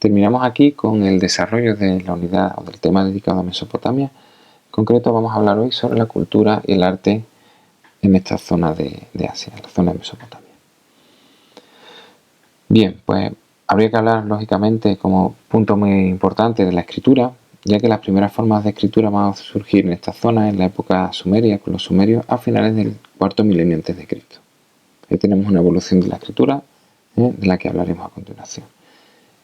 Terminamos aquí con el desarrollo de la unidad o del tema dedicado a Mesopotamia. En concreto vamos a hablar hoy sobre la cultura y el arte en esta zona de Asia, en la zona de Mesopotamia. Bien, pues habría que hablar lógicamente como punto muy importante de la escritura, ya que las primeras formas de escritura van a surgir en esta zona en la época sumeria, con los sumerios, a finales del cuarto milenio antes de Cristo. Ahí tenemos una evolución de la escritura, de la que hablaremos a continuación.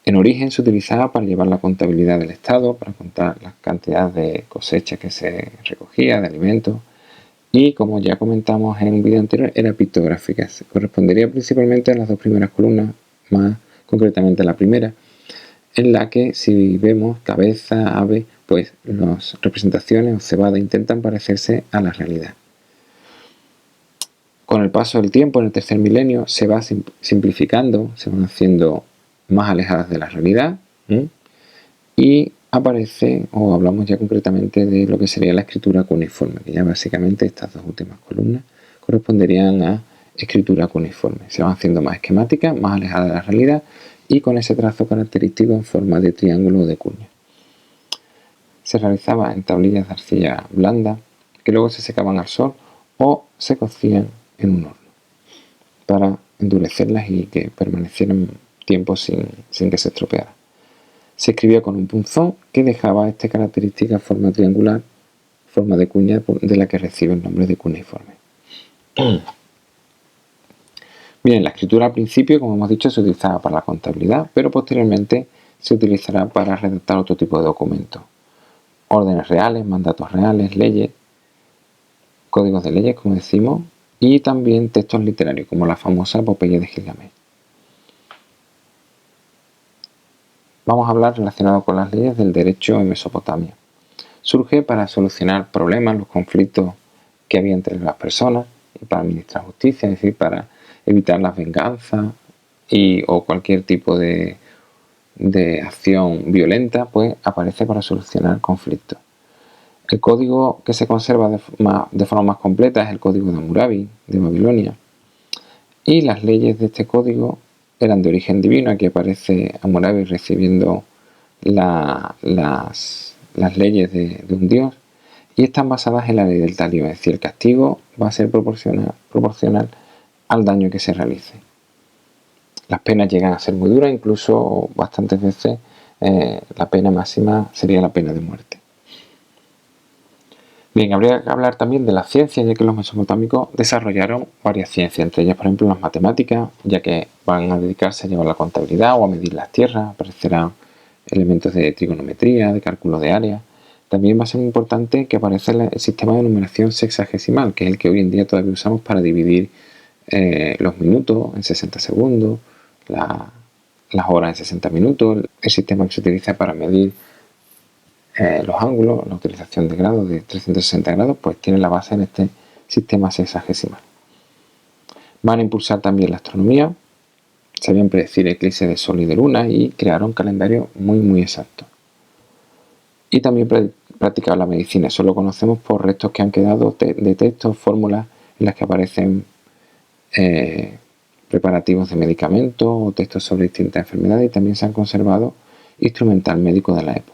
En origen se utilizaba para llevar la contabilidad del Estado, para contar las cantidades de cosechas que se recogía, de alimentos, y como ya comentamos en un vídeo anterior, era pictográfica. Se correspondería principalmente a las dos primeras columnas, más concretamente a la primera, en la que si vemos cabeza, ave, pues las representaciones o cebadas intentan parecerse a la realidad. Con el paso del tiempo, en el tercer milenio, se va simplificando, se van haciendo más alejadas de la realidad, y aparece, o hablamos ya concretamente de lo que sería la escritura cuneiforme, que ya básicamente estas dos últimas columnas corresponderían a escritura cuneiforme. Se van haciendo más esquemáticas, más alejadas de la realidad y con ese trazo característico en forma de triángulo o de cuña. Se realizaba en tablillas de arcilla blanda que luego se secaban al sol o se cocían en un horno para endurecerlas y que permanecieran tiempo sin que se estropeara. Se escribía con un punzón que dejaba esta característica forma triangular, forma de cuña, de la que recibe el nombre de cuneiforme. Bien, la escritura al principio, como hemos dicho, se utilizaba para la contabilidad, pero posteriormente se utilizará para redactar otro tipo de documentos. Órdenes reales, mandatos reales, leyes, códigos de leyes, como decimos, y también textos literarios, como la famosa epopeya de Gilgamesh. Vamos a hablar relacionado con las leyes del derecho en Mesopotamia. Surge para solucionar problemas, los conflictos que había entre las personas y para administrar justicia, es decir, para evitar las venganzas o cualquier tipo de acción violenta, pues aparece para solucionar conflictos. El código que se conserva de forma más completa es el código de Hammurabi, de Babilonia, y las leyes de este código eran de origen divino. Aquí aparece Hammurabi recibiendo las leyes de un dios, y están basadas en la ley del talión, es decir, el castigo va a ser proporcional al daño que se realice. Las penas llegan a ser muy duras, incluso bastantes veces la pena máxima sería la pena de muerte. Bien, habría que hablar también de la ciencia, ya que los mesopotámicos desarrollaron varias ciencias, entre ellas, por ejemplo, las matemáticas, ya que van a dedicarse a llevar la contabilidad o a medir las tierras. Aparecerán elementos de trigonometría, de cálculo de área. También va a ser muy importante que aparezca el sistema de numeración sexagesimal, que es el que hoy en día todavía usamos para dividir los minutos en 60 segundos, las horas en 60 minutos, el sistema que se utiliza para medir los ángulos, la utilización de grados de 360 grados, pues tiene la base en este sistema sexagesimal. Van a impulsar también la astronomía, sabían predecir eclipses de sol y de luna y crearon calendario muy exacto. Y también practicaban la medicina. Eso lo conocemos por restos que han quedado de textos, fórmulas en las que aparecen preparativos de medicamentos o textos sobre distintas enfermedades, y también se han conservado instrumental médico de la época.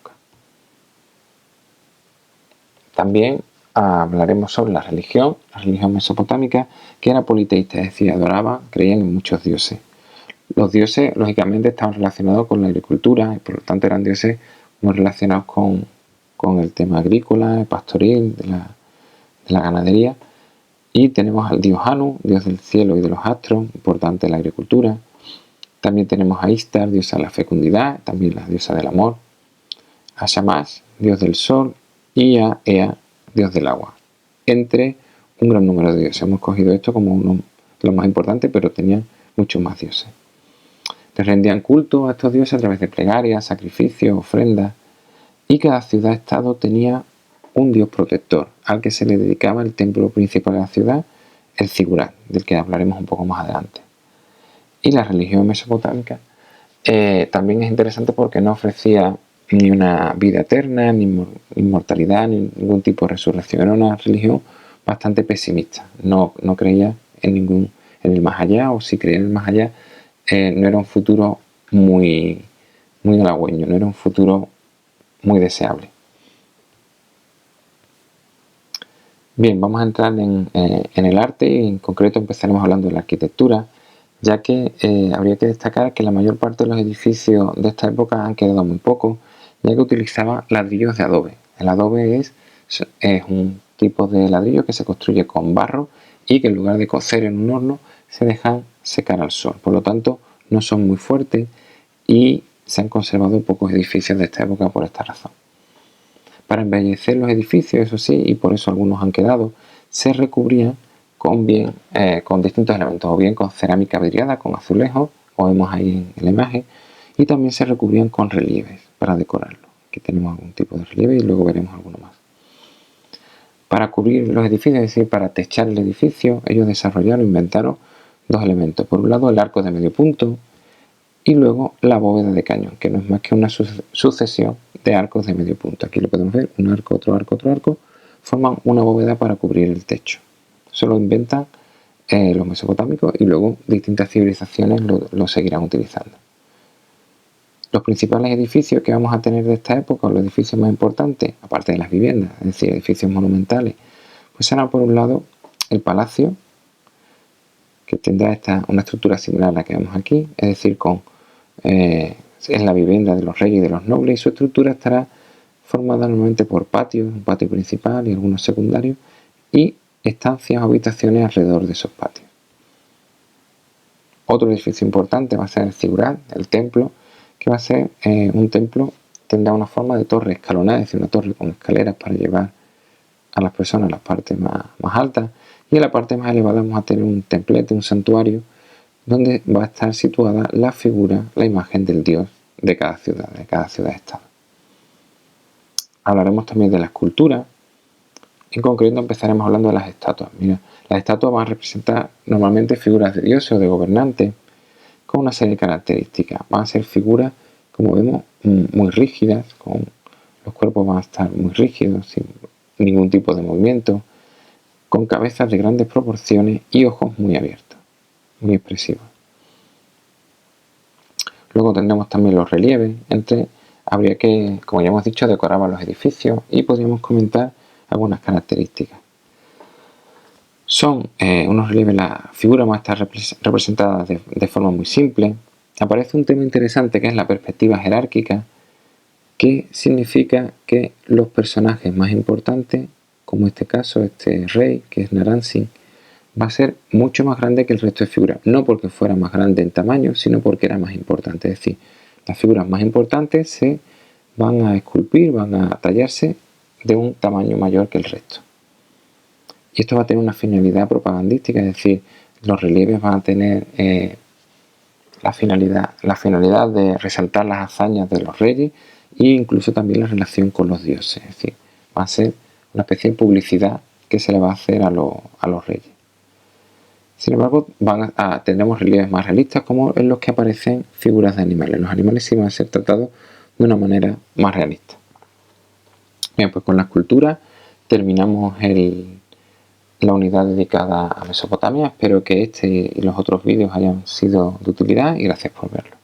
También hablaremos sobre la religión mesopotámica, que era politeísta, es decir, adoraban, creían en muchos dioses. Los dioses, lógicamente, estaban relacionados con la agricultura y por lo tanto eran dioses muy relacionados con el tema agrícola, pastoril, de la ganadería. Y tenemos al dios Anu, dios del cielo y de los astros, importante en la agricultura. También tenemos a Ishtar, diosa de la fecundidad, también la diosa del amor. A Shamash, dios del sol, y a Ea, dios del agua, entre un gran número de dioses. Hemos cogido esto como uno de los más importantes, pero tenían muchos más dioses. Les rendían culto a estos dioses a través de plegarias, sacrificios, ofrendas, y cada ciudad-estado tenía un dios protector, al que se le dedicaba el templo principal de la ciudad, el Zigurat, del que hablaremos un poco más adelante. Y la religión mesopotámica también es interesante porque no ofrecía ni una vida eterna, ni inmortalidad, ni ningún tipo de resurrección. Era una religión bastante pesimista. No creía en el más allá, o si creía en el más allá, no era un futuro muy muy halagüeño, no era un futuro muy deseable. Bien, vamos a entrar en el arte y en concreto empezaremos hablando de la arquitectura, ya que habría que destacar que la mayor parte de los edificios de esta época han quedado muy pocos, ya que utilizaban ladrillos de adobe. El adobe es un tipo de ladrillo que se construye con barro y que en lugar de cocer en un horno se dejan secar al sol. Por lo tanto, no son muy fuertes y se han conservado pocos edificios de esta época por esta razón. Para embellecer los edificios, eso sí, y por eso algunos han quedado, se recubrían con distintos elementos, o bien con cerámica vidriada, con azulejos, como vemos ahí en la imagen, y también se recubrían con relieves para decorarlo. Aquí tenemos algún tipo de relieve y luego veremos alguno más. Para cubrir los edificios, es decir, para techar el edificio, ellos desarrollaron, inventaron dos elementos. Por un lado, el arco de medio punto y luego la bóveda de cañón, que no es más que una sucesión de arcos de medio punto. Aquí lo podemos ver, un arco, otro arco, forman una bóveda para cubrir el techo. Eso lo inventan los mesopotámicos y luego distintas civilizaciones lo seguirán utilizando. Los principales edificios que vamos a tener de esta época, los edificios más importantes, aparte de las viviendas, es decir, edificios monumentales, pues será por un lado el palacio, que tendrá una estructura similar a la que vemos aquí, es decir, es la vivienda de los reyes y de los nobles, y su estructura estará formada normalmente por patios, un patio principal y algunos secundarios, y estancias o habitaciones alrededor de esos patios. Otro edificio importante va a ser el zigurat, el templo, que va a ser un templo, tendrá una forma de torre escalonada, es decir, una torre con escaleras para llevar a las personas a las partes más altas, y en la parte más elevada vamos a tener un templete, un santuario, donde va a estar situada la figura, la imagen del dios de cada ciudad-estado. Hablaremos también de la escultura. En concreto empezaremos hablando de las estatuas. Mira, las estatuas van a representar normalmente figuras de dioses o de gobernantes con una serie de características. Van a ser figuras, como vemos, muy rígidas, los cuerpos van a estar muy rígidos, sin ningún tipo de movimiento, con cabezas de grandes proporciones y ojos muy abiertos, muy expresivos. Luego tendremos también los relieves, habría que, como ya hemos dicho, decoraban los edificios y podríamos comentar algunas características. Son unos relieves, la figura va a estar representada de forma muy simple. Aparece un tema interesante que es la perspectiva jerárquica, que significa que los personajes más importantes, como en este caso este rey, que es Naram-Sin, va a ser mucho más grande que el resto de figuras, no porque fuera más grande en tamaño, sino porque era más importante. Es decir, las figuras más importantes se van a esculpir, van a tallarse de un tamaño mayor que el resto. Y esto va a tener una finalidad propagandística, es decir, los relieves van a tener la finalidad de resaltar las hazañas de los reyes e incluso también la relación con los dioses. Es decir, va a ser una especie de publicidad que se le va a hacer a los reyes. Sin embargo, tendremos relieves más realistas, como en los que aparecen figuras de animales. Los animales sí van a ser tratados de una manera más realista. Bien, pues con la escultura terminamos la unidad dedicada a Mesopotamia. Espero que este y los otros vídeos hayan sido de utilidad y gracias por verlo.